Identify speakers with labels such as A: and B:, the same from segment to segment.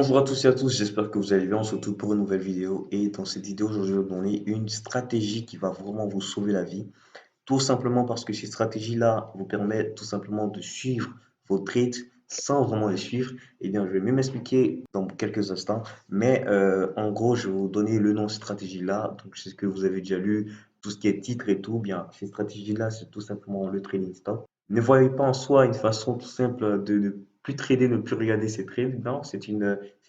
A: Bonjour à tous et à tous, j'espère que vous allez bien. On se retrouve pour une nouvelle vidéo. Et dans cette vidéo, aujourd'hui, je vais vous donner une stratégie qui va vraiment vous sauver la vie. Tout simplement parce que cette stratégie-là vous permet tout simplement de suivre vos trades sans vraiment les suivre. Eh bien, je vais même expliquer dans quelques instants. Mais en gros, je vais vous donner le nom de cette stratégie-là. Donc, c'est ce que vous avez déjà lu, tout ce qui est titre et tout. Bien, cette stratégie-là, c'est tout simplement le trading stop. Ne voyez pas en soi une façon tout simple de ne plus trader, ne plus regarder ses trades. Non, c'est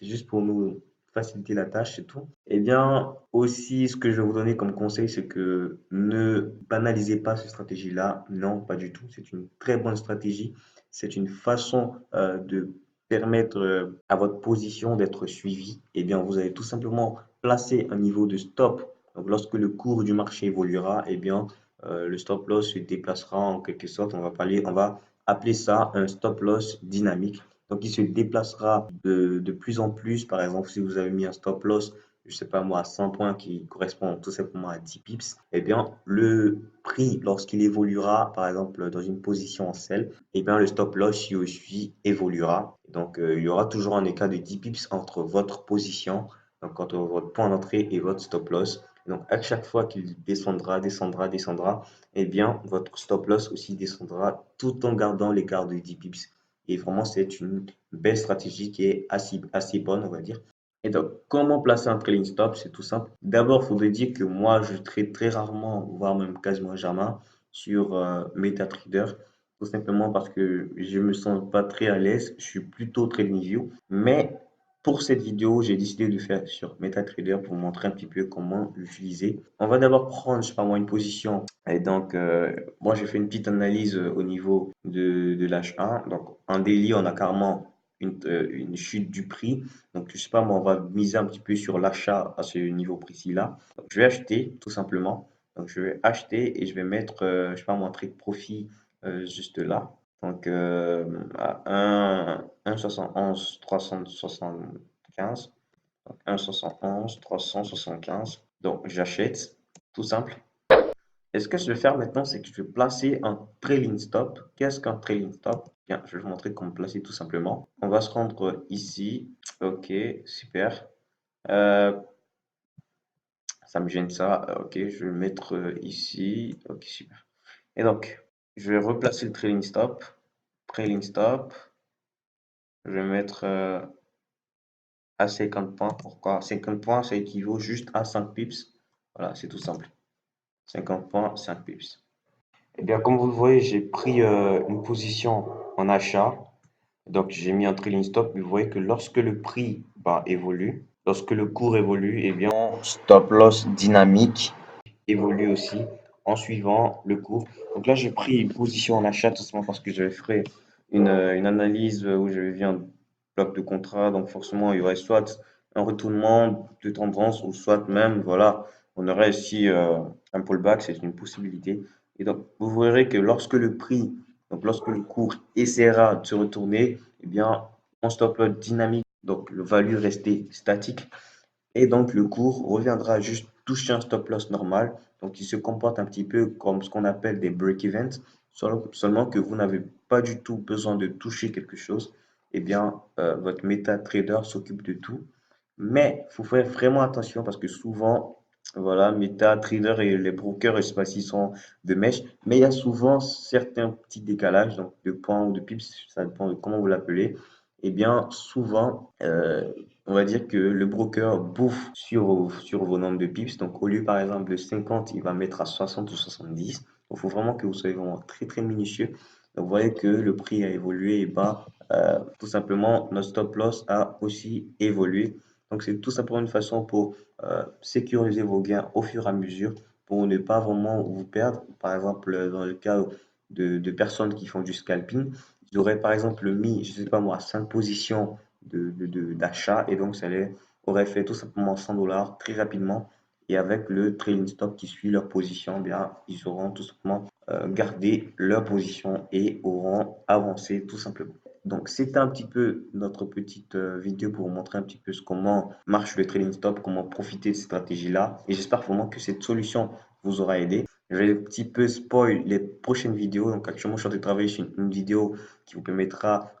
A: juste pour nous faciliter la tâche, c'est tout. Eh bien, aussi, ce que je vais vous donner comme conseil, c'est que ne banalisez pas cette stratégie-là. Non, pas du tout. C'est une très bonne stratégie. C'est une façon de permettre à votre position d'être suivie. Eh bien, vous allez tout simplement placer un niveau de stop. Donc, lorsque le cours du marché évoluera, eh bien, le stop loss se déplacera en quelque sorte. On va appeler ça un stop loss dynamique. Donc, il se déplacera de plus en plus. Par exemple, si vous avez mis un stop loss, je ne sais pas moi, à 100 points qui correspond tout simplement à 10 pips, eh bien, le prix, lorsqu'il évoluera, par exemple, dans une position en sell, eh bien, le stop loss, lui aussi, évoluera. Donc, il y aura toujours un écart de 10 pips entre votre position, donc entre votre point d'entrée et votre stop loss. Donc, à chaque fois qu'il descendra, eh bien, votre stop loss aussi descendra tout en gardant l'écart de 10 pips. Et vraiment, c'est une belle stratégie qui est assez bonne, on va dire. Et donc, comment placer un trailing stop? C'est tout simple. D'abord, il faudrait dire que moi, je trade très rarement, voire même quasiment jamais, sur MetaTrader. Tout simplement parce que je me sens pas très à l'aise. Je suis plutôt TradingView. Mais pour cette vidéo, j'ai décidé de faire sur MetaTrader pour vous montrer un petit peu comment l'utiliser. On va d'abord prendre, je sais pas moi, une position. Et donc, moi, j'ai fait une petite analyse au niveau de l'H1. Donc, en daily, on a carrément une chute du prix. Donc, je sais pas, moi, on va miser un petit peu sur l'achat à ce niveau précis-là. Donc, je vais acheter, tout simplement. Donc, je vais acheter et je vais mettre, je sais pas, mon trade profit juste là. Donc, à 1,71 375. Donc, 1,71 375. Donc, j'achète, tout simple. Et ce que je vais faire maintenant, c'est que je vais placer un trailing stop. Qu'est-ce qu'un trailing stop? Bien, je vais vous montrer comment placer tout simplement. On va se rendre ici. Ok, super. Euh, Ça me gêne ça. Ok, je vais le mettre ici. Ok, super. Et donc, je vais replacer le trailing stop. Trailing stop. Je vais mettre à 50 points. Pourquoi? 50 points, ça équivaut juste à 5 pips. Voilà, c'est tout simple. 50 points, 5 pips. Eh bien, comme vous le voyez, j'ai pris une position en achat. Donc, j'ai mis un trailing stop. Vous voyez que lorsque le prix évolue, lorsque le cours évolue, eh bien, stop loss dynamique évolue aussi en suivant le cours. Donc là, j'ai pris une position en achat tout simplement parce que je ferai une analyse où je vais voir un bloc de contrat. Donc forcément, il y aurait soit un retournement de tendance ou soit même, voilà, on aurait ici un pullback, c'est une possibilité. Et donc, vous verrez que lorsque le prix, donc lorsque le cours essaiera de se retourner, eh bien, mon stop loss dynamique, donc le value resté statique, et donc, le cours reviendra juste toucher un stop loss normal. Donc, il se comporte un petit peu comme ce qu'on appelle des break-events, seulement que vous n'avez pas du tout besoin de toucher quelque chose. Eh bien, votre MetaTrader s'occupe de tout. Mais il faut faire vraiment attention parce que souvent, voilà, MetaTrader et les brokers, je ne sais pas s'ils sont de mèche, mais il y a souvent certains petits décalages, donc de points ou de pips, ça dépend de comment vous l'appelez. Eh bien, souvent, on va dire que le broker bouffe sur vos nombres de pips. Donc, au lieu, par exemple, de 50, il va mettre à 60 ou 70. Donc, il faut vraiment que vous soyez vraiment très, très minutieux. Donc, vous voyez que le prix a évolué et tout simplement, notre stop loss a aussi évolué. Donc, c'est tout simplement une façon pour sécuriser vos gains au fur et à mesure pour ne pas vraiment vous perdre. Par exemple, dans le cas de personnes qui font du scalping, ils auraient par exemple mis, je ne sais pas moi, 5 positions d'achat et donc ça les aurait fait tout simplement 100 dollars très rapidement. Et avec le trailing stop qui suit leur position, eh bien, ils auront tout simplement gardé leur position et auront avancé tout simplement. Donc, c'était un petit peu notre petite vidéo pour vous montrer un petit peu comment marche le trading stop, comment profiter de cette stratégie-là. Et j'espère vraiment que cette solution vous aura aidé. Je vais un petit peu spoil les prochaines vidéos. Donc, actuellement, je suis en train de travailler sur une vidéo qui vous permettra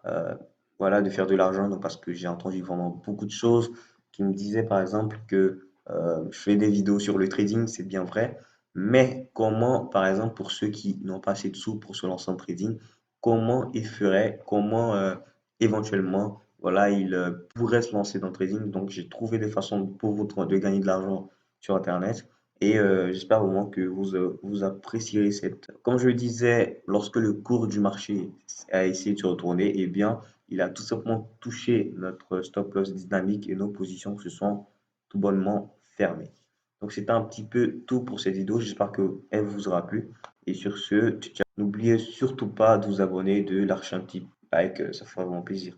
A: voilà, de faire de l'argent, donc parce que j'ai entendu vraiment beaucoup de choses qui me disaient par exemple que je fais des vidéos sur le trading, c'est bien vrai, mais comment, par exemple, pour ceux qui n'ont pas assez de sous pour se lancer en trading, comment ils feraient, comment éventuellement, voilà, ils pourraient se lancer dans le trading. Donc j'ai trouvé des façons pour vous de gagner de l'argent sur Internet. Et j'espère vraiment que vous apprécierez cette. Comme je le disais, lorsque le cours du marché a essayé de se retourner, eh bien, il a tout simplement touché notre stop loss dynamique et nos positions se sont tout bonnement fermées. Donc, c'était un petit peu tout pour cette vidéo. J'espère qu'elle vous aura plu. Et sur ce, n'oubliez surtout pas de vous abonner, de lâcher un petit like, ça fera vraiment plaisir.